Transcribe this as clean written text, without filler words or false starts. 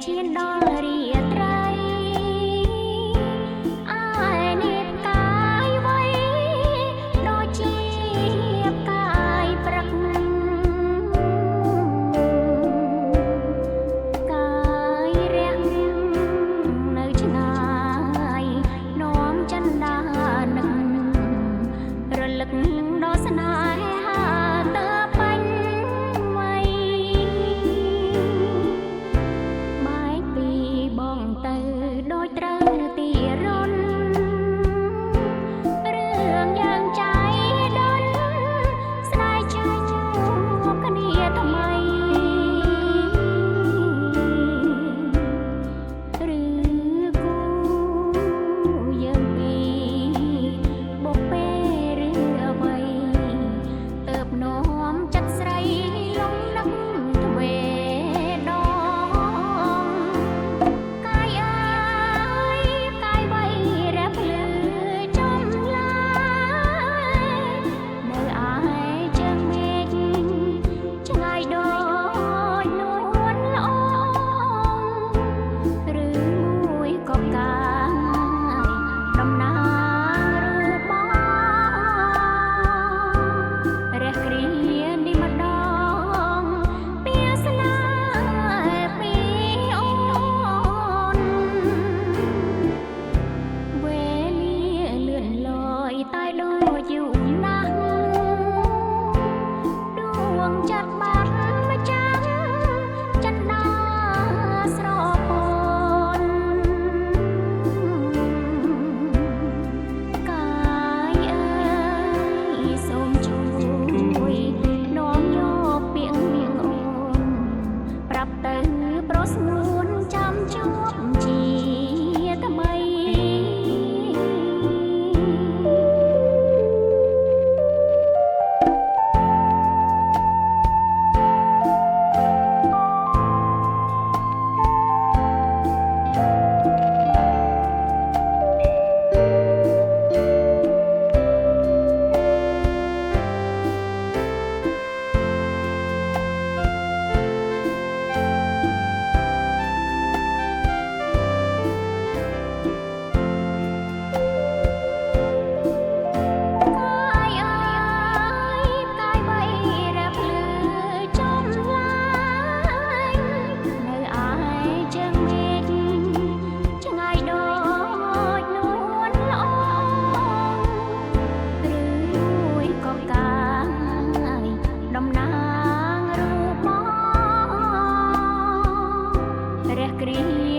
ឈានដល់រាត្រីអាយនេះកាយໄວដូចជាកាយព្រឹកកាយរះនៅឆ្ងាយនាំចិនដានឹករលឹកដល់ស្នេហាតើបាញ់ໄວបែកពីបងទៅដូចត្រូវទីរន់រឿងយ៉ាងចៃដន្យស្នេហ៍ជួបគ្នាថ្មីឬគូយើងពីរបុព្វេឬអ្វីទើបនាំចិត្តស្រីលងនឹកទ្វេដងកាយអើយកាយໄວរះភ្លឺចំឡាយនៅឯជើងមេឃឆ្ងាយដូចនួនល្អឬមួយក៏កាយតំណាងរូបបងរះគ្រានេះម្ដងពីស្នេហ៍ពីអូនវេលាលឿនលយតែដូចយូរណាស់ដួងចិត្តបាត់ម្ចាំងចិនដាស្រពន់កាយអើយសូមជួយនាំយកពាក្យនាងអូនប្រាប់ទៅប្រុសស្ងួនចាំជួបជាថ្មីកាយអើយកាយໄວរះភ្លឺចំឡាយនៅឯជើងមេឃឆ្ងាយដូចនួនល្អឬមួយក៏កាយតំណាងរូបបងរះគ្រា